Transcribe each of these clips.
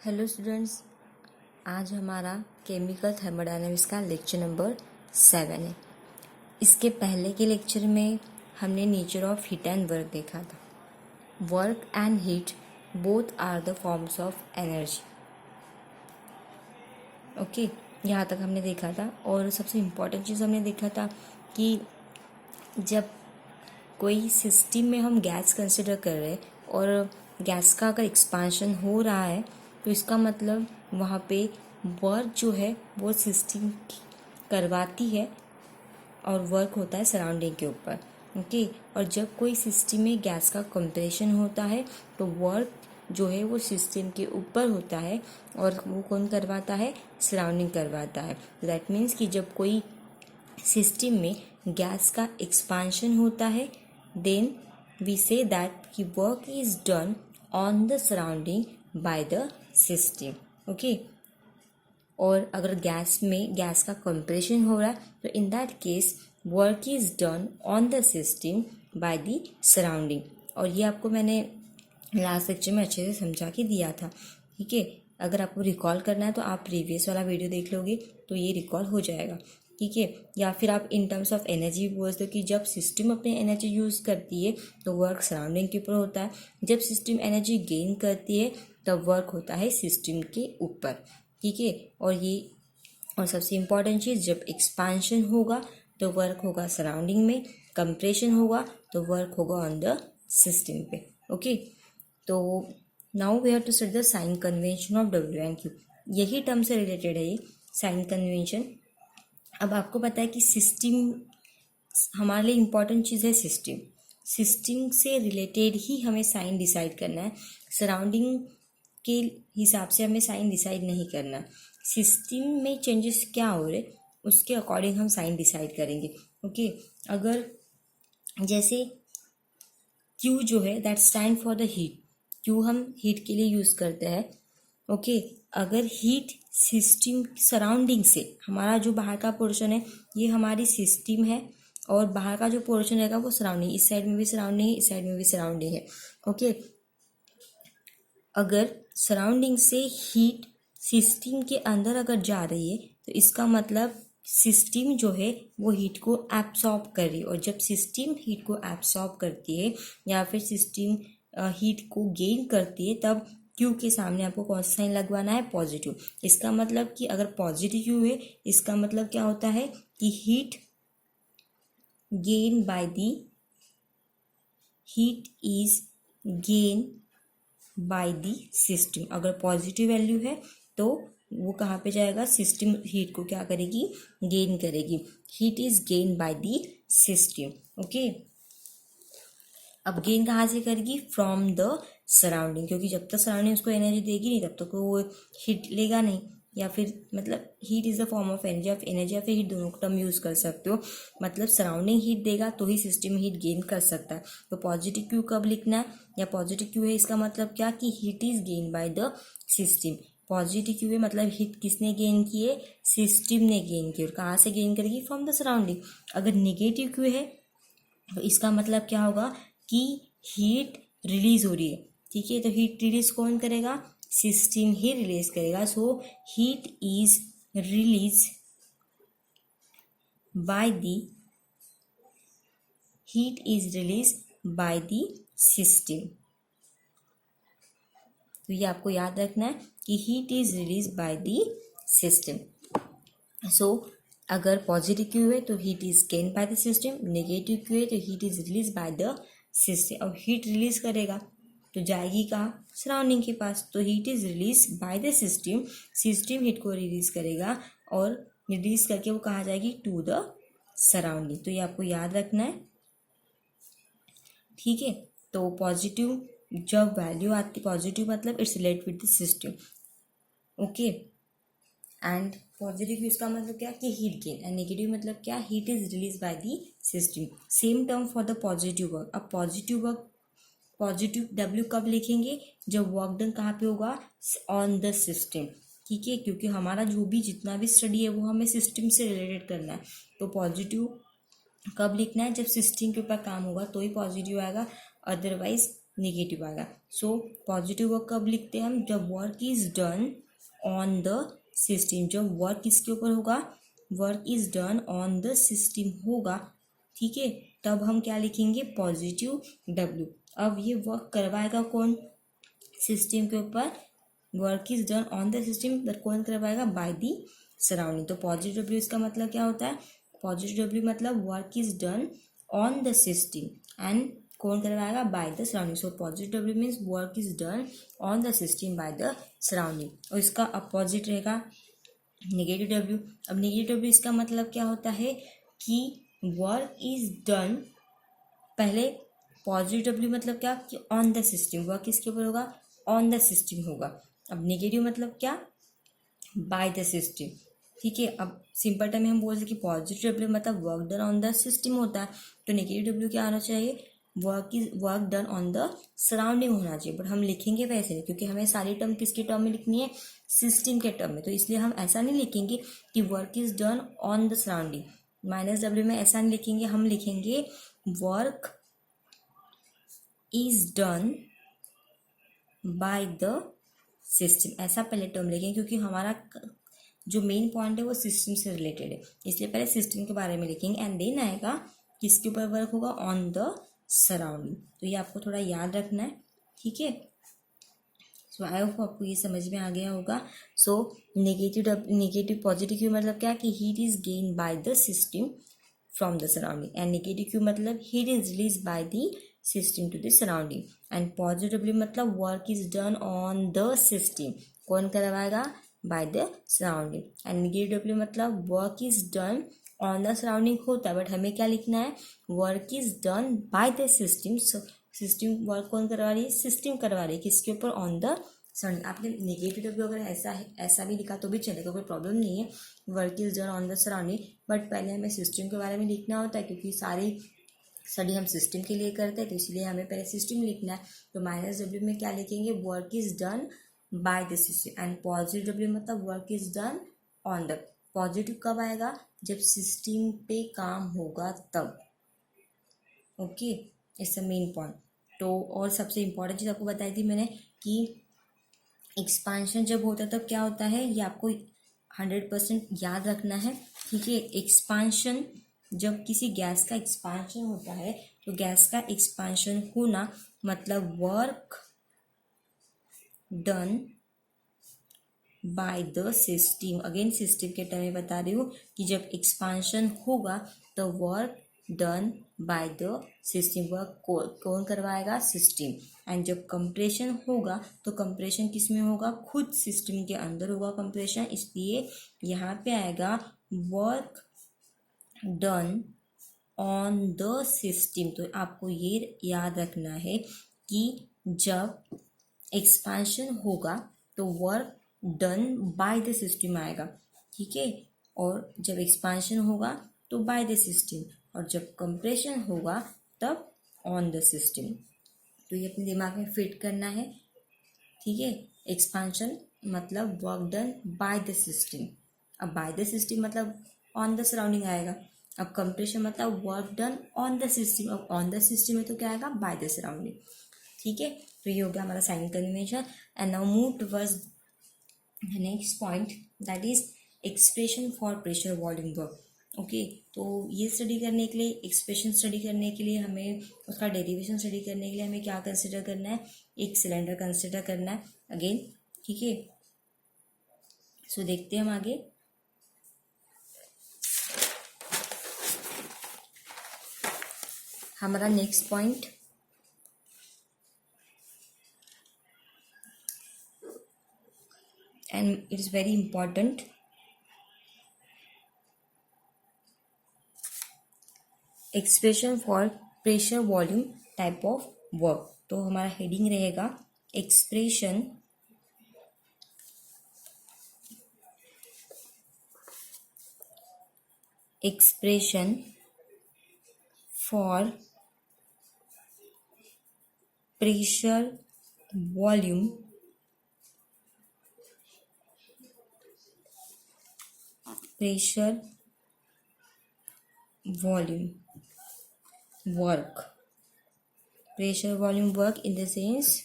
Hello students, आज हमारा chemical thermodynamics का लेक्चर नंबर 7 है। इसके पहले के लेक्चर में हमने nature of heat and work देखा था। Work and heat both are the forms of energy. Okay, यहाँ तक हमने देखा था। और सबसे इम्पॉर्टेंट चीज़ हमने देखा था कि जब कोई सिस्टम में हम गैस कंसिडर कर रहे हैं और गैस का अगर एक्सपांशन हो रहा है तो इसका मतलब वहाँ पे वर्क जो है वो सिस्टम करवाती है और वर्क होता है सराउंडिंग के ऊपर। ओके, और जब कोई सिस्टम में गैस का कंप्रेशन होता है तो वर्क जो है वो सिस्टम के ऊपर होता है और वो कौन करवाता है? सराउंडिंग करवाता है। दैट मीन्स कि जब कोई सिस्टम में गैस का एक्सपांशन होता है देन वी से दैट कि work is done on the surrounding bye the system. Okay, और अगर गैस का कंप्रेशन हो रहा है तो in that case work is done on the system by the surrounding. और ये आपको मैंने लास्ट लेक्चर में अच्छे से समझा के दिया था। ठीक है, अगर आपको रिकॉल करना है तो आप प्रीवियस वाला वीडियो देख लोगे तो ये रिकॉल हो जाएगा। ठीक है, या फिर आप इन टर्म्स ऑफ एनर्जी भी बोल सकते हो कि जब सिस्टम अपनी एनर्जी यूज़ करती है तो वर्क सराउंडिंग के ऊपर होता है, जब सिस्टम एनर्जी गेन करती है तब वर्क होता है सिस्टम के ऊपर। ठीक है, और सबसे इम्पॉर्टेंट चीज़, जब एक्सपांशन होगा तो वर्क होगा सराउंडिंग में, कंप्रेशन होगा तो वर्क होगा ऑन द सिस्टम पे। ओके, तो now we have to study the sign convention of W and Q. यही टर्म से रिलेटेड है ये साइन कन्वेंशन। अब आपको पता है कि सिस्टम हमारे लिए इम्पॉर्टेंट चीज़ है। सिस्टम से रिलेटेड ही हमें साइन डिसाइड करना है, सराउंडिंग के हिसाब से हमें साइन डिसाइड नहीं करना। सिस्टम में चेंजेस क्या हो रहे उसके अकॉर्डिंग हम साइन डिसाइड करेंगे। ओके, अगर जैसे Q जो है that stand for the heat, Q हम हीट के लिए यूज़ करते हैं। ओके, अगर हीट सिस्टम सराउंडिंग से, हमारा जो बाहर का पोर्शन है ये हमारी सिस्टम है और बाहर का जो पोर्शन रहेगा वो सराउंडिंग, इस साइड में भी सराउंडिंग है, इस साइड में भी सराउंडिंग है। ओके, अगर सराउंडिंग से हीट सिस्टम के अंदर अगर जा रही है तो इसका मतलब सिस्टम जो है वो हीट को एब्सॉर्ब कर रही है, और जब सिस्टम हीट को एब्सॉर्ब करती है या फिर सिस्टम हीट को गेन करती है तब क्यू के सामने आपको कौन सा साइन लगवाना है? पॉजिटिव। इसका मतलब कि अगर पॉजिटिव क्यू है इसका मतलब क्या होता है कि heat is gain by the system. अगर पॉजिटिव वैल्यू है तो वो कहाँ पे जाएगा? सिस्टम हीट को क्या करेगी? गेन करेगी। Heat is gain by the system. Okay, अब गेन कहाँ से करेगी? फ्रॉम द सराउंडिंग, क्योंकि जब तक सराउंडिंग उसको एनर्जी देगी नहीं तब तक वो हीट लेगा नहीं, या फिर मतलब heat is the form of energy. आप एनर्जी या फिर हीट दोनों टर्म यूज कर सकते हो। मतलब सराउंडिंग हीट देगा तो ही सिस्टम हीट गेन कर सकता है। तो पॉजिटिव क्यू कब लिखना है? या पॉजिटिव क्यू है इसका मतलब क्या कि heat is gain by the system. Positive Q है मतलब हीट किसने गेन की है? सिस्टम ने गेन की। और कहाँ से गेन करेगी? From the surrounding. अगर निगेटिव क्यू है तो इसका मतलब क्या होगा कि हीट रिलीज हो रही है। ठीक है, तो हीट रिलीज कौन करेगा? सिस्टम ही रिलीज करेगा। So heat is release by the system. तो ये आपको याद रखना है कि heat is release by the system. So अगर पॉजिटिव क्यू है तो heat is gain by the system, negative Q है तो heat is release by the system. अब हीट रिलीज करेगा तो जाएगी कहाँ? सराउंडिंग के पास। तो heat is release by the system, system heat को रिलीज करेगा और रिलीज करके वो कहाँ जाएगी? To the surrounding. तो ये आपको याद रखना है। ठीक है, तो पॉजिटिव जब वैल्यू आती, पॉजिटिव मतलब it's related with the system. Okay, and positive इसका मतलब क्या कि हीट गेन, एंड नेगेटिव मतलब क्या? Heat is release by the system. Same term for the positive work. अब पॉजिटिव डब्ल्यू कब लिखेंगे? जब वर्क डन कहाँ पे होगा? On the system. ठीक है, क्योंकि हमारा जो भी जितना भी स्टडी है वो हमें सिस्टम से रिलेटेड करना है। तो पॉजिटिव कब लिखना है? जब सिस्टम के ऊपर काम होगा तो ही पॉजिटिव आएगा, अदरवाइज नेगेटिव आएगा। सो पॉजिटिव वर्क कब लिखते हैं हम, जब work is done on the system, जब वर्क किसके ऊपर होगा, work is done on the system होगा, ठीक है, तब हम क्या लिखेंगे, पॉजिटिव डब्ल्यू। अब ये वर्क करवाएगा कौन, सिस्टम के ऊपर, work is done on the system, that कौन करवाएगा, बाय द सराउंडिंग। तो पॉजिटिव डब्ल्यू इसका मतलब क्या होता है, पॉजिटिव डब्ल्यू मतलब work is done on the system and कौन करवाएगा, by the surrounding. So positive W means work is done on the system by the surrounding. और इसका अपोजिट रहेगा नेगेटिव डब्ल्यू। अब नेगेटिव डब्ल्यू इसका मतलब क्या होता है कि वर्क इज डन, पहले पॉजिटिव डब्ल्यू मतलब क्या, कि ऑन द सिस्टम, वर्क किसके ऊपर होगा, ऑन द सिस्टम होगा। अब नेगेटिव मतलब क्या, बाय द सिस्टम, ठीक है। अब सिंपल टाइम में हम बोल सकते पॉजिटिव डब्ल्यू मतलब work done on the system होता है, तो नेगेटिव डब्ल्यू क्या आना चाहिए, work done on the surrounding होना चाहिए। बट हम लिखेंगे वैसे नहीं, क्योंकि हमें सारी टर्म किसके टर्म में लिखनी है, सिस्टम के टर्म में, तो इसलिए हम ऐसा नहीं लिखेंगे कि work is done on the surrounding, minus W में ऐसा नहीं लिखेंगे, हम लिखेंगे work is done by the system, ऐसा पहले टर्म लिखेंगे, क्योंकि हमारा जो मेन पॉइंट है वो सिस्टम से रिलेटेड है, इसलिए पहले सिस्टम के बारे में लिखेंगे एंड देन आएगा किसके ऊपर वर्क होगा, ऑन द सराउंडिंग। तो ये आपको थोड़ा याद रखना है, ठीक है। सो आई होप आपको ये समझ में आ गया होगा। सो नेगेटिव पॉजिटिव क्यू मतलब क्या, कि heat is gain by the system from the surrounding, and negative Q मतलब heat is release by the system to the surrounding, and positive मतलब work is done on the system, कौन करवाएगा, by the surrounding, and negative मतलब work is done on the surrounding होता है, but हमें क्या लिखना है, work is done by the system. System work कौन करवा रही है, सिस्टम करवा रही है, किसके ऊपर, ऑन द सराउंडिंग। आपने नेगेटिव डब्ल्यू अगर ऐसा भी लिखा तो भी चलेगा, कोई प्रॉब्लम नहीं है, work is done on the surrounding, but पहले हमें सिस्टम के बारे में लिखना होता है, क्योंकि सारी स्टडी हम सिस्टम के लिए करते हैं, तो इसलिए हमें पहले सिस्टम लिखना है। तो माइनस डब्ल्यू में क्या लिखेंगे, work is done by the system, and positive W मतलब work is done on the. Positive कब आएगा, जब सिस्टम पे काम होगा तब, okay, it's a main point. तो और सबसे इम्पोर्टेंट चीज़ आपको बताई थी मैंने कि एक्सपांशन जब होता है तब क्या होता है, ये आपको 100% याद रखना है, ठीक है। एक्सपांशन, जब किसी गैस का एक्सपांशन होता है, तो गैस का एक्सपांशन होना मतलब work done by the system. Again system के टर्म में बता रही हूँ कि जब एक्सपांशन होगा तो work done by the system, work कौन करवाएगा, सिस्टम। एंड जब कंप्रेशन होगा तो कंप्रेशन किस में होगा, खुद सिस्टम के अंदर होगा कंप्रेशन, इसलिए यहाँ पे आएगा work done on the system. तो आपको ये याद रखना है कि जब एक्सपांशन होगा तो work done by the system आएगा, ठीक है, और जब एक्सपांशन होगा तो बाय द सिस्टम, और जब कंप्रेशन होगा तब ऑन द सिस्टम। तो ये अपने दिमाग में फिट करना है, ठीक है। एक्सपांशन मतलब work done by the system, अब बाय द सिस्टम मतलब ऑन द सराउंडिंग आएगा। अब कंप्रेशन मतलब work done on the system, अब ऑन द सिस्टम में तो क्या आएगा, बाय द सराउंडिंग, ठीक है। तो ये हो गया हमारा sign convention. And now move towards the next point, that is expression for pressure volume work, okay. तो ये स्टडी करने के लिए, एक्सप्रेशन स्टडी करने के लिए, हमें उसका डेरिवेशन स्टडी करने के लिए हमें क्या कंसिडर करना है, एक सिलेंडर कंसिडर करना है अगेन, ठीक है। सो देखते हैं हम आगे। हमारा next point, and it is very important, expression for pressure volume type of work. तो हमारा हेडिंग रहेगा expression for pressure volume work. Pressure volume work in the sense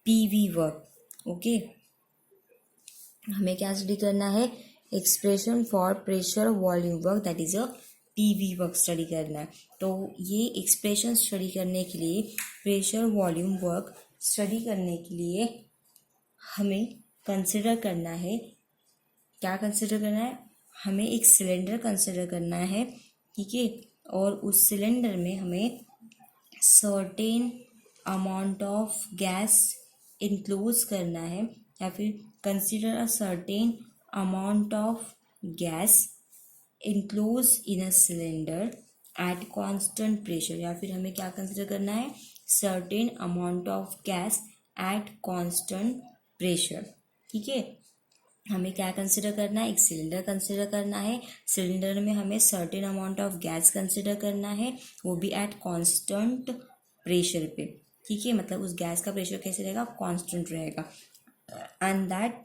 PV work. Okay, हमें क्या स्टडी करना है, expression for pressure volume work that is a PV work study करना है। तो ये एक्सप्रेशन स्टडी करने के लिए, प्रेशर वॉल्यूम वर्क स्टडी करने के लिए हमें कंसिडर करना है, क्या कंसिडर करना है, हमें एक सिलेंडर कंसिडर करना है, ठीक है। और उस सिलेंडर में हमें certain amount of gas includes करना है, या फिर consider a certain amount of gas includes in a cylinder at constant pressure, या फिर हमें क्या कंसिडर करना है, certain amount of gas at constant pressure, ठीक है। हमें क्या कंसिडर करना है, एक सिलेंडर कंसिडर करना है, सिलेंडर में हमें certain amount of gas consider करना है, वो भी एट कांस्टेंट प्रेशर पे, ठीक है। मतलब उस गैस का प्रेशर कैसे रहेगा, कांस्टेंट रहेगा। And that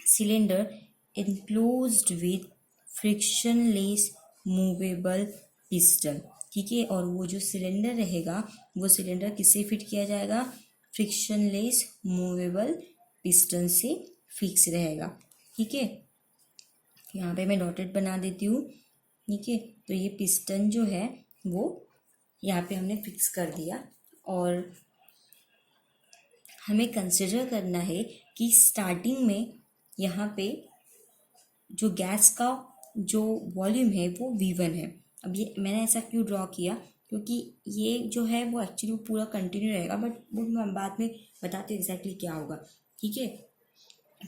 cylinder enclosed with frictionless movable piston, ठीक है। और वो जो सिलेंडर रहेगा, वो सिलेंडर किससे फिट किया जाएगा, फ्रिक्शनलेस मूवेबल पिस्टन से फिक्स रहेगा, ठीक है। यहाँ पे मैं डॉटेड बना देती हूँ, ठीक है। तो ये पिस्टन जो है वो यहाँ पे हमने फिक्स कर दिया। और हमें कंसिडर करना है कि स्टार्टिंग में यहाँ पे जो गैस का जो वॉल्यूम है वो V1 है। अब ये मैंने ऐसा क्यों ड्रॉ किया, क्योंकि ये जो है वो एक्चुअली पूरा कंटिन्यू रहेगा, बट वो मैं बाद में बताती हूँ एग्जैक्टली क्या होगा, ठीक है।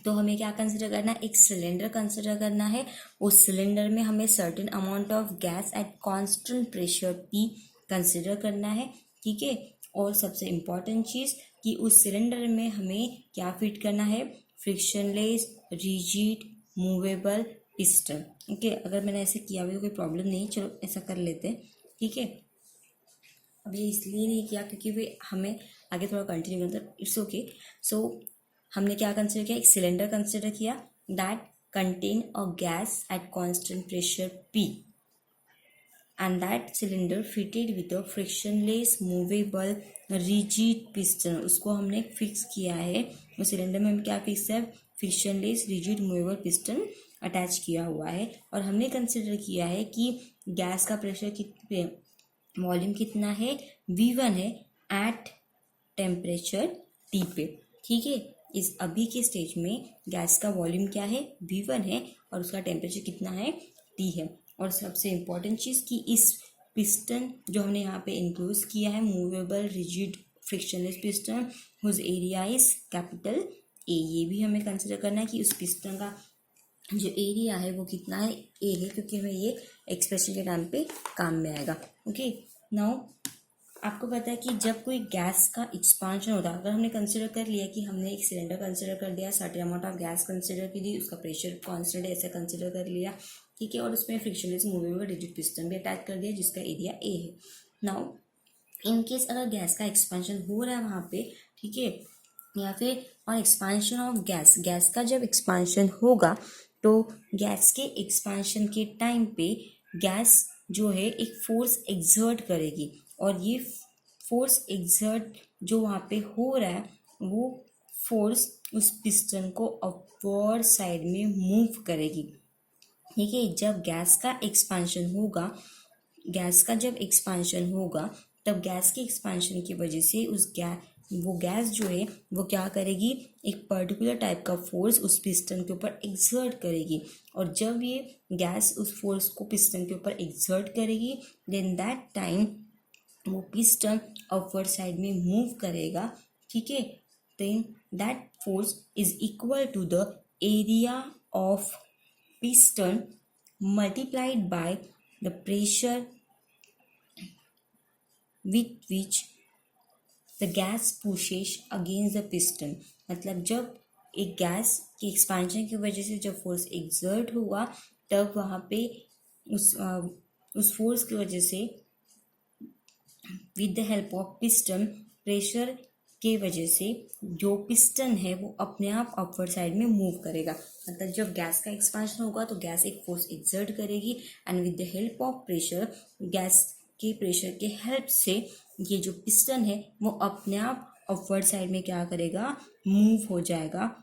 तो हमें क्या कंसिडर करना है, एक सिलेंडर कंसिडर करना है, उस सिलेंडर में हमें certain amount of gas at constant pressure P consider करना है, ठीक है। और सबसे इम्पॉर्टेंट चीज़ कि उस सिलेंडर में हमें क्या फिट करना है, frictionless rigid movable piston, okay. अगर मैंने ऐसे किया हुआ तो कोई प्रॉब्लम नहीं, चलो ऐसा कर लेते हैं, ठीक है। अब ये इसलिए नहीं किया क्योंकि वे हमें आगे थोड़ा कंटिन्यू करना, इट्स ओके। सो हमने क्या कंसिडर किया, एक सिलेंडर कंसिडर किया that contain a gas at constant pressure P and that cylinder fitted with a frictionless movable rigid piston, उसको हमने फिक्स किया है। उस सिलेंडर में हम क्या फिक्स है, frictionless rigid movable piston attach किया हुआ है। और हमने कंसिडर किया है कि गैस का प्रेशर वॉल्यूम कितना है, V1 है एट टेम्परेचर T पे, ठीक है। इस अभी के स्टेज में गैस का वॉल्यूम क्या है, V1 है, और उसका टेम्परेचर कितना है, T है। और सबसे इम्पॉर्टेंट चीज़ कि इस पिस्टन जो हमने यहाँ पे इंक्लूज किया है, movable rigid frictionless piston whose area is capital A, ये भी हमें कंसिडर करना है कि उस पिस्टन का जो एरिया है वो कितना है, A है, क्योंकि हमें ये एक्सप्रेशन के टाइम पे काम में आएगा, ओके। नाउ आपको पता है कि जब कोई गैस का एक्सपांशन होता है, अगर हमने कंसिडर कर लिया कि हमने एक सिलेंडर कंसिडर कर दिया, certain amount of gas consider की दी, उसका प्रेशर कांस्टेंट है ऐसा कंसिडर कर लिया, ठीक है। और उसमें फ्रिक्शनलेस मूवेबल रिजिड पिस्टन भी अटैच कर दिया जिसका एरिया A है। नाउ इन केस अगर गैस का एक्सपांशन हो रहा है वहाँ पे, ठीक है, या फिर और एक्सपांशन ऑफ गैस, गैस का जब एक्सपांशन होगा तो गैस के एक्सपांशन के टाइम पे गैस जो है एक फोर्स एक्सर्ट करेगी, और ये फोर्स एक्सर्ट जो वहाँ पे हो रहा है वो फोर्स उस पिस्टन को अपवर्ड साइड में मूव करेगी, ठीक है। जब गैस का एक्सपांशन होगा, गैस का जब एक्सपांशन होगा तब गैस के एक्सपांशन की वजह से वो गैस जो है वो क्या करेगी, एक पर्टिकुलर टाइप का फोर्स उस पिस्टन के ऊपर एक्सर्ट करेगी। और जब ये गैस उस फोर्स को पिस्टन के ऊपर एक्सर्ट करेगी, देन दैट टाइम वो पिस्टन अपवर्ड साइड में मूव करेगा, ठीक है। Then that force is equal to the area of piston multiplied by the pressure with which the gas pushes against the piston। मतलब जब एक गैस के एक्सपांशन की वजह से जब फोर्स एक्सर्ट हुआ तब वहाँ पे उस फोर्स की वजह से with the help of piston pressure के वजह से जो पिस्टन है वो अपने आप अपवर्ड साइड में मूव करेगा। मतलब जब गैस का एक्सपांशन होगा तो गैस एक फोर्स एक्सर्ट करेगी and with the help of pressure gas के प्रेशर के हेल्प से ये जो पिस्टन है वो अपने आप अपवर्ड साइड में क्या करेगा, मूव हो जाएगा।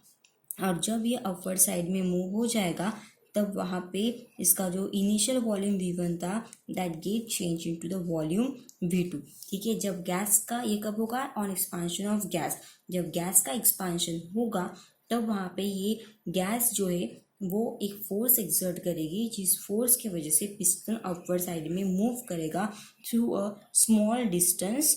और जब ये अपवर्ड साइड में मूव हो जाएगा तब वहाँ पे इसका जो इनिशियल वॉल्यूम V1 था that get change into the volume V2। ठीक है, जब गैस का ये कब होगा, ऑन एक्सपांशन ऑफ गैस, जब गैस का एक्सपांशन होगा तब वहाँ पे ये गैस जो है वो एक फोर्स एक्सर्ट करेगी, जिस फोर्स की वजह से पिस्टन अपवर्ड साइड में मूव करेगा through a small distance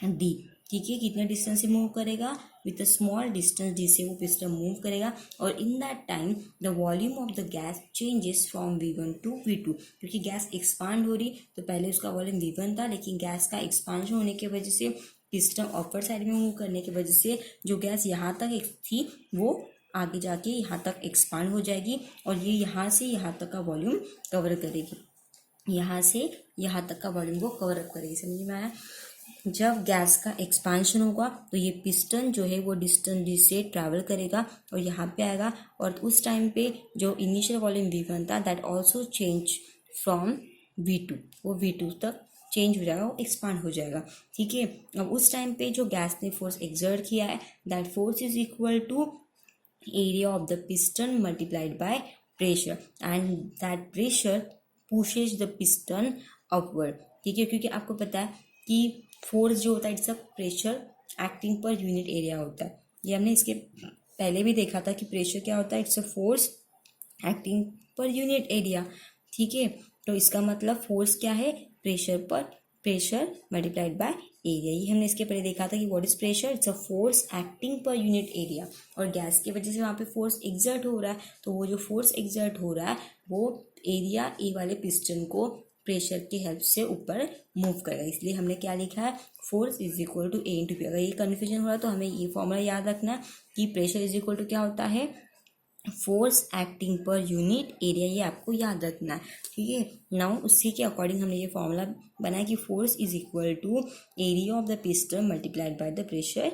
d। ठीक है, कितने डिस्टेंस से मूव करेगा, with a small distance d से वो पिस्टन मूव करेगा। और in that time the volume of the gas changes from V1 to V2, क्योंकि गैस एक्सपांड हो रही तो पहले उसका वॉल्यूम V1 था, लेकिन गैस का एक्सपांशन होने की वजह से पिस्टन अपर साइड में मूव करने की वजह से जो गैस यहाँ तक थी वो आगे जाके यहाँ तक एक्सपांड हो जाएगी और ये यहाँ से यहाँ तक का वॉल्यूम कवर करेगी, यहाँ से यहाँ तक का वॉल्यूम को कवर अप करेगी। समझ में आया? जब गैस का एक्सपांशन होगा तो ये पिस्टन जो है वो डिस्टेंस d से ट्रैवल करेगा और यहाँ पे आएगा, और उस टाइम पे जो इनिशियल वॉल्यूम V1 था that also change from V2, वो V2 तक चेंज हो जाएगा, वो एक्सपांड हो जाएगा। ठीक है, अब उस टाइम पे जो गैस ने फोर्स एक्सर्ट किया है that force is equal to area of the piston multiplied by pressure, and that pressure pushes the piston upward. ठीक है, क्योंकि आपको पता है कि फोर्स जो होता है it's a pressure acting per unit area होता है। ये हमने इसके पहले भी देखा था कि प्रेशर क्या होता है, it's a force acting per unit area. ठीक है, तो इसका मतलब फोर्स क्या है, प्रेशर पर प्रेशर मल्टीप्लाइड बाय एरिया। ये हमने इसके पहले देखा था कि what is pressure, it's a force acting per unit area, और गैस की वजह से वहाँ पे फोर्स एक्सर्ट हो रहा है, तो वो जो फोर्स एक्सर्ट हो रहा है वो एरिया ए वाले पिस्टन को प्रेशर की हेल्प से ऊपर मूव करेगा। इसलिए हमने क्या लिखा है, force is equal to A into P. अगर ये कन्फ्यूजन हो रहा है तो हमें ये फॉर्मूला याद रखना है कि प्रेशर इज इक्वल टू क्या होता है, force acting per unit area, ये आपको याद रखना है। ठीक है, नाउ उसी के अकॉर्डिंग हमने ये फॉर्मूला बनाया कि force is equal to area of the piston multiplied by the pressure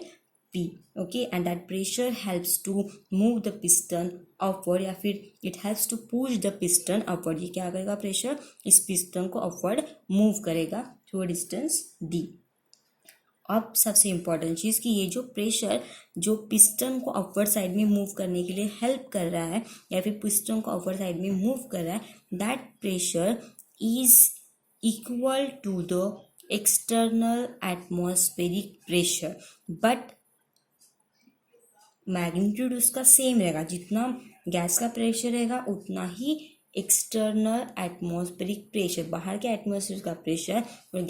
P। Okay, and that pressure helps to move the piston upward, या फिर it helps to push the piston upward. ये क्या करेगा, pressure इस piston को upward move करेगा through distance d। अब सबसे इम्पॉर्टेंट चीज़ कि ये जो प्रेशर जो पिस्टन को अपवर्ड साइड में मूव करने के लिए हेल्प कर रहा है या फिर पिस्टन को अपवर्ड साइड में मूव कर रहा है, that pressure is equal to the external atmospheric pressure, but magnitude उसका सेम रहेगा। जितना गैस का प्रेशर रहेगा उतना ही एक्सटर्नल एटमॉस्फेरिक प्रेशर, बाहर के एटमॉस्फेयर का प्रेशर और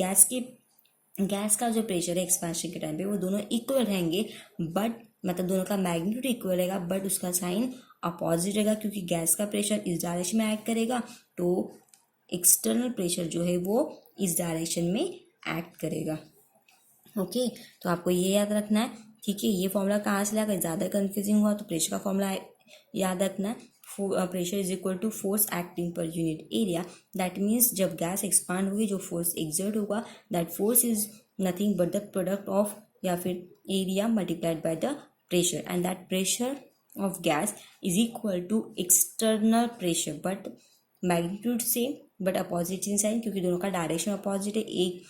गैस का जो प्रेशर है एक्सपेंशन के टाइम पे वो दोनों इक्वल रहेंगे, बट मतलब दोनों का मैग्नीट्यूड इक्वल रहेगा, बट उसका साइन अपोजिट रहेगा, क्योंकि गैस का प्रेशर इस डायरेक्शन में एक्ट करेगा तो एक्सटर्नल प्रेशर जो है वो इस डायरेक्शन में एक्ट करेगा। ओके, तो आपको ये याद रखना है। ठीक है, ये फॉर्मूला कहाँ से लाएगा, ज़्यादा कन्फ्यूजिंग हुआ तो प्रेशर का फॉर्मूला याद रखना है। Pressure is equal to force acting per unit area, that means जब गैस एक्सपांड होगी जो फोर्स एक्सर्ट होगा that force is nothing but the product of या फिर area multiplied by the pressure, and that pressure of gas is equal to external pressure, but magnitude same but opposite in sign, क्योंकि दोनों का direction opposite है, एक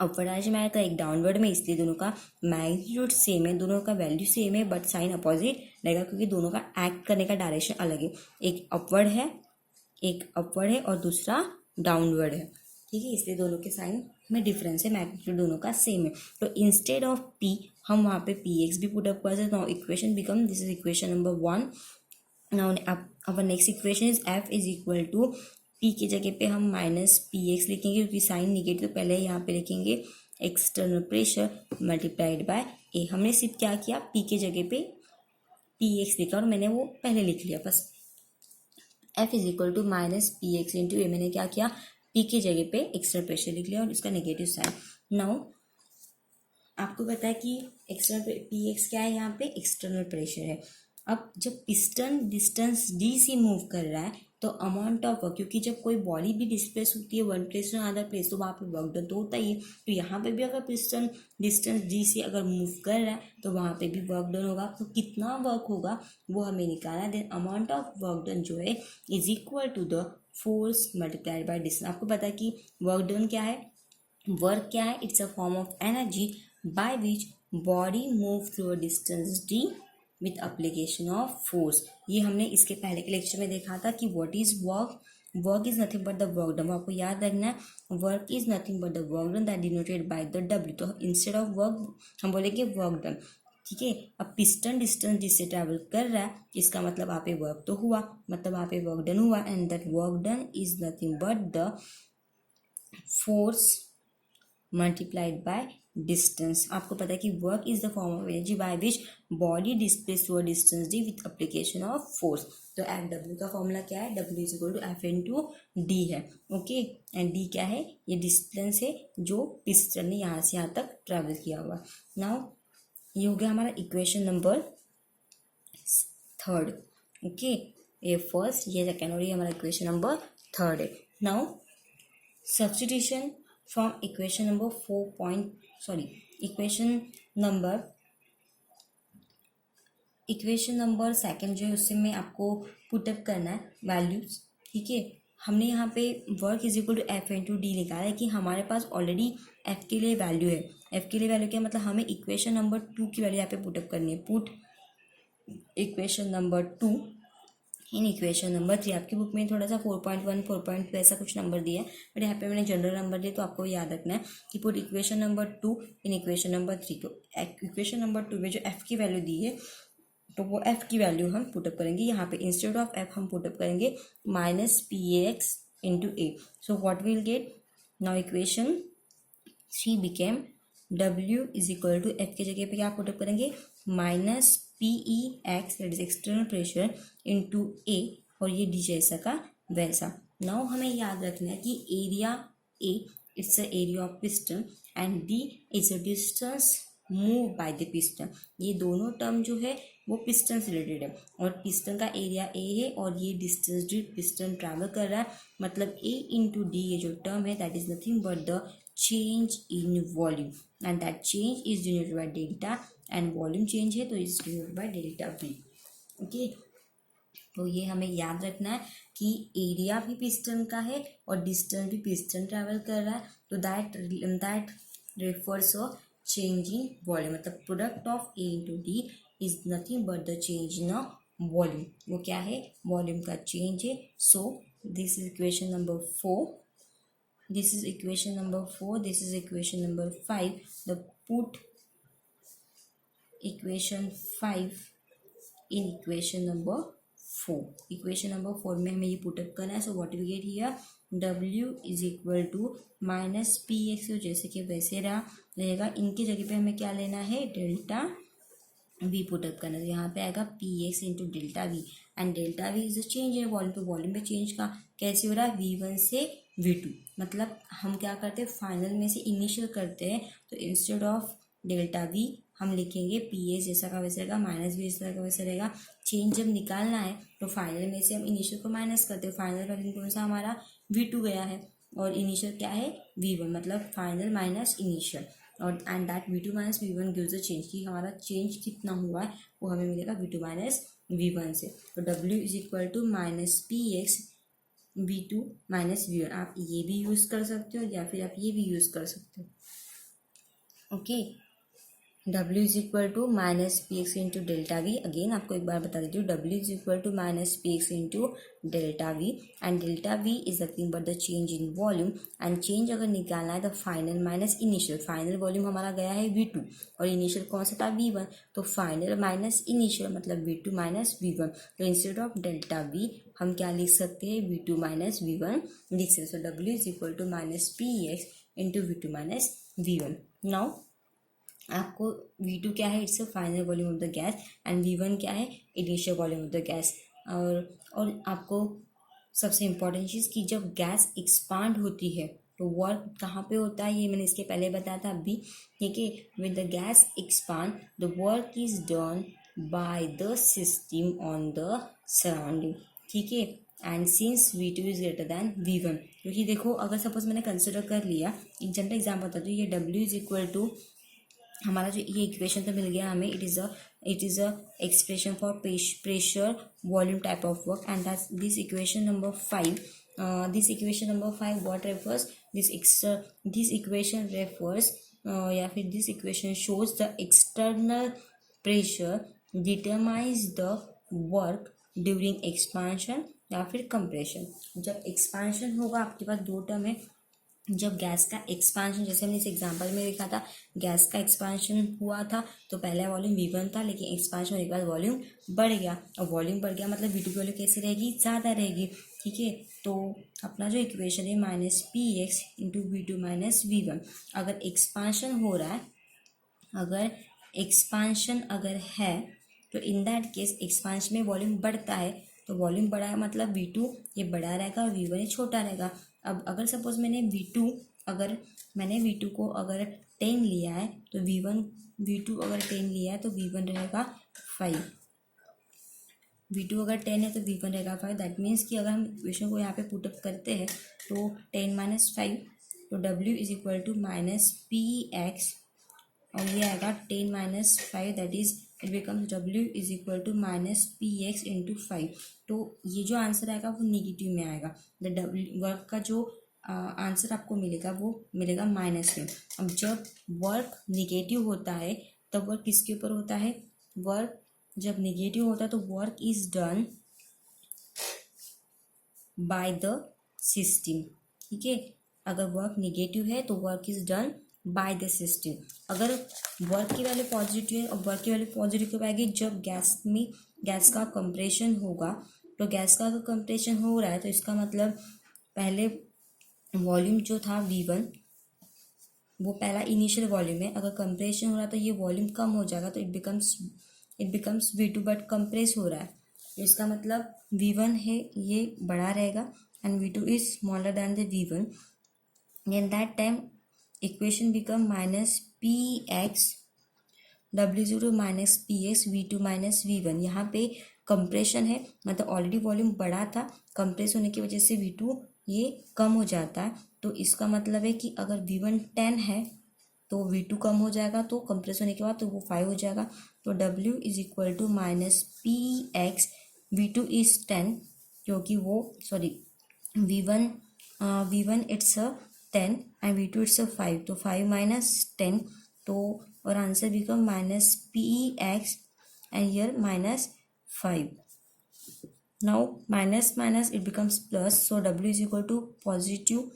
upward direction में आएगा एक डाउनवर्ड में, इसलिए दोनों का मैग्नीट्यूड सेम है, दोनों का वैल्यू सेम है, बट साइन अपोजिट रहेगा क्योंकि दोनों का एक्ट करने का डायरेक्शन अलग है। एक अपवर्ड है और दूसरा डाउनवर्ड है। ठीक है, इसलिए दोनों के साइन में डिफरेंस है, मैग्नीट्यूड दोनों का सेम है। तो इंस्टेड ऑफ P हम वहाँ पे PX भी पुट अप कर सकते। Now equation become, this is equation number 1। Now our next equation is F is equal to P की जगह पे हम माइनस PX लिखेंगे, क्योंकि साइन निगेटिव तो पहले यहाँ पे लिखेंगे external pressure multiplied by A। हमने सिर्फ क्या किया, P की जगह पे PX लिखा और मैंने वो पहले लिख लिया बस। F is equal to minus PX into A, मैंने क्या किया, P की जगह पे एक्सटर्नल प्रेशर लिख लिया और इसका नेगेटिव साइन। नाउ आपको पता है कि एक्सटर्नल PX क्या है, यहाँ पे एक्सटर्नल प्रेशर है। अब जब पिस्टन डिस्टेंस डी से मूव कर रहा है तो अमाउंट ऑफ वर्क, क्योंकि जब कोई बॉडी भी डिस्प्लेस होती है one place to other place तो वहाँ पे वर्क डन तो होता ही है। तो यहाँ पे भी अगर पिस्टन डिस्टेंस डी से अगर मूव कर रहा है तो वहाँ पे भी वर्क डन होगा। तो कितना वर्क होगा वो हमें निकालना। Then amount of work done जो है is equal to the force multiplied by distance. आपको पता है कि वर्क डन क्या है, वर्क क्या है, it's a form of energy by which body move through a distance D with application of force. ये हमने इसके पहले के लेक्चर में देखा था कि what is work, work is nothing but the work done. आपको याद रखना है work is nothing but the work done that denoted by the W. तो इंस्टेड ऑफ वर्क हम बोलेंगे वर्क डन, ठीक है। अब पिस्टन डिस्टेंस जिससे ट्रैवल कर रहा है इसका मतलब आप पे वर्क तो हुआ, मतलब आप पे वर्क डन हुआ, and that work done is nothing but the force multiplied by distance. आपको पता है कि work is the form of energy by which body displace through a distance D with application of force. तो F W का formula क्या है, W is equal to F into D है, okay. And D क्या है, ये distance है जो पिस्टन ने यहाँ से यहाँ तक ट्रैवल किया हुआ। नाउ ये हो गया हमारा इक्वेशन नंबर थर्ड, ओके। ये फर्स्ट, ये सेकेंड और ये हमारा इक्वेशन नंबर थर्ड है। Now substitution from equation number equation number second जो है उससे में आपको पुटअप करना है वैल्यूज, ठीक है। हमने यहाँ पे work is equal to F into D निकाला है कि हमारे पास ऑलरेडी एफ के लिए वैल्यू है। एफ के लिए वैल्यू क्या मतलब हमें इक्वेशन नंबर 2 की वैल्यू यहाँ पे पुटअप करनी है। Put equation number 2 in equation number 3। आपकी बुक में थोड़ा सा 4.1 4.2 ऐसा कुछ नंबर दिया है, बट यहाँ पे मैंने जनरल नंबर दिया तो आपको याद रखना है कि put equation number 2 in equation number 3। तो इक्वेशन नंबर 2 में जो एफ की वैल्यू दी है तो वो एफ की वैल्यू हम पुटअप करेंगे यहाँ पे। इंस्टेड ऑफ एफ हम पुटअप करेंगे minus P X into A. So what will get, now equation 3 became W is equal to F के जगह पे क्या पुटअप करेंगे minus P E X that is external pressure into A, और ये D जैसा का वैसा। नाउ हमें याद रखना है कि area A it's a area of piston and D is a distance move by the piston. ये दोनों टर्म जो है वो पिस्टन से रिलेटेड है, और पिस्टन का एरिया ए है और ये डिस्टेंस डी पिस्टन ट्रैवल कर रहा है, मतलब ए इंटू डी ये जो टर्म है that is nothing but the change in volume, and that change is denoted by delta, and volume change है तो is denoted by delta v, okay। तो ये हमें याद रखना है कि एरिया भी पिस्टन का है और डिस्टेंस भी पिस्टन ट्रैवल कर रहा है, तो that refers a change in volume, मतलब product of A into D is nothing but the change in a volume. वो क्या है, वॉल्यूम का चेंज है। So this is equation number 4, this is equation number 4, this is equation number 5. The put equation 5 in equation number 4, equation number 4 में हमें ये put up करना है। So what we get here, w is equal to minus P X, जैसे कि वैसे रहेगा। इनकी जगह पे हमें क्या लेना है, डेल्टा वी पुटअप करना है। यहाँ पे आएगा P X into delta V, and delta V is the change है वॉल्यूम, तो वॉल्यूम पे चेंज का कैसे हो रहा है, v1 से v2। मतलब हम क्या करते हैं, फाइनल में से इनिशियल करते हैं, तो इंस्टेड ऑफ डेल्टा वी हम लिखेंगे पी एस जैसा का वैसे रहेगा, माइनस वी जैसा का वैसे रहेगा। चेंज जब निकालना है तो फाइनल में से हम इनिशियल को माइनस करते हैं। फाइनल वैल्यू कौन सा हमारा v2 गया है, और इनिशियल क्या है v1, मतलब फाइनल माइनस इनिशियल, और and that v2 minus v1 gives the change, कि हमारा चेंज कितना हुआ है वो हमें मिलेगा v2 माइनस v1 से। तो w is equal to minus P X v2 minus v1। आप ये भी यूज़ कर सकते हो या फिर आप ये भी यूज़ कर सकते हो, okay. w is equal to minus P X into delta V. Again आपको एक बार बता देती हूँ, w is equal to minus P X into delta V, and delta V is nothing but the change in volume, and change अगर निकालना है तो final minus initial. Final volume हमारा गया है v2 और इनिशियल कौन सा था v1, तो फाइनल माइनस इनिशियल मतलब v2 माइनस v1। तो इंस्टेड ऑफ डेल्टा वी हम क्या लिख सकते हैं, v2 माइनस v1 लिख सकते हैं। So w is equal to minus P X into v2 minus v1। Now आपको v2 क्या है, it's a final volume of the gas, and v1 क्या है, initial volume of the gas. और आपको सबसे इम्पोर्टेंट चीज़ कि जब गैस एक्सपांड होती है तो वर्क कहाँ पे होता है, ये मैंने इसके पहले बताया था अभी, ठीक है। With the gas expand the work is done by the system on the surrounding, ठीक है। And since V2 is greater than V1, क्योंकि देखो अगर सपोज मैंने कंसिडर कर लिया, एक जनरल एग्जाम्पल बता दूँ, ये W इज इक्वल टू हमारा जो ये इक्वेशन तो मिल गया हमें, it is a expression for pressure volume type of work, and that's this equation number 5. This equation number 5 what refers, this equation refers या फिर this equation shows the external pressure determines the work during expansion या फिर compression. जब expansion होगा आपके पास दो term है, जब गैस का एक्सपांशन, जैसे हमने इस एग्जांपल में देखा था, गैस का एक्सपांशन हुआ था तो पहला वॉल्यूम V1 था, लेकिन एक्सपांशन होने के बाद वॉल्यूम बढ़ गया, और वॉल्यूम बढ़ गया मतलब V2 की वैल्यू कैसे रहेगी, ज़्यादा रहेगी, ठीक है। तो अपना जो इक्वेशन है -PX into V2 minus V1, अगर एक्सपांशन हो रहा है, अगर एक्सपांशन अगर है तो इन दैट केस एक्सपांशन में वॉल्यूम बढ़ता है, तो वॉल्यूम बढ़ा है मतलब V2 ये बड़ा रहेगा और V1 ये छोटा रहेगा। अब अगर सपोज मैंने V2 को अगर 10 लिया है तो V2 अगर 10 लिया है तो V1 रहेगा 5। V2 अगर 10 है तो V1 रहेगा 5। दैट मीन्स कि अगर हम इक्वेशन को यहाँ पे पुटअप करते हैं तो 10 माइनस 5, तो W is equal to -PX, और ये आएगा 10 minus 5, that is it becomes W is equal to -PX into 5। तो ये जो आंसर आएगा वो निगेटिव में आएगा, द वर्क का जो आंसर आपको मिलेगा वो मिलेगा माइनस में। अब जब वर्क निगेटिव होता है तब वर्क किसके ऊपर होता है, वर्क जब निगेटिव होता है तो work is done by the system, ठीक है। अगर वर्क निगेटिव है तो work is done by the system. अगर वर्क की वैल्यू पॉजिटिव है, और वर्क की वैल्यू पॉजिटिव कब आएगी, जब गैस का कंप्रेशन होगा, तो गैस का अगर कंप्रेशन हो रहा है तो इसका मतलब पहले वॉल्यूम जो था V1 वो पहला इनिशियल वॉल्यूम है, अगर कंप्रेशन हो रहा है तो ये वॉल्यूम कम हो जाएगा, तो it becomes V2, but compress हो रहा है तो इसका मतलब V1 है ये बड़ा रहेगा and V2 is smaller than the V1, in that time equation become -PX, W0 -PX V2 -V1। यहाँ पे कंप्रेशन है मतलब ऑलरेडी वॉल्यूम बड़ा था, कंप्रेस होने की वजह से V2 ये कम हो जाता है, तो इसका मतलब है कि अगर V1 10 है तो V2 कम हो जाएगा, तो कंप्रेस होने के बाद तो वो 5 हो जाएगा, तो W is equal to -PX, V2 is 10 क्योंकि वो V1 it's 10 and V2 it's 5, तो 5 माइनस 10, तो और answer become -PX and here -5. Now minus it becomes plus, so W is equal to positive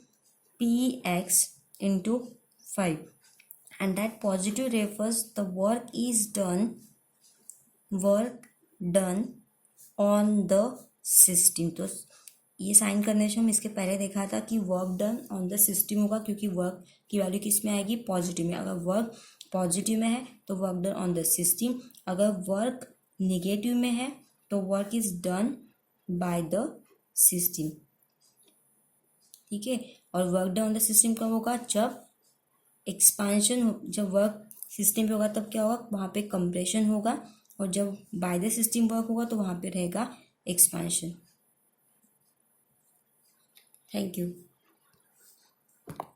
PX into 5, and that positive refers the work done on the system। तो ये sign करने से हम इसके पहले देखा था कि work done on the system होगा, क्योंकि वर्क की वैल्यू किस में आएगी, पॉजिटिव में। अगर वर्क पॉजिटिव में है तो work done on the system, अगर वर्क निगेटिव में है तो work is done by the system, ठीक है। और work done on the system कब होगा, जब जब वर्क सिस्टम पे होगा तब क्या होगा, वहाँ पे कंप्रेशन होगा, और जब बाय द सिस्टम वर्क होगा तो वहाँ पे रहेगा एक्सपांशन। Thank you.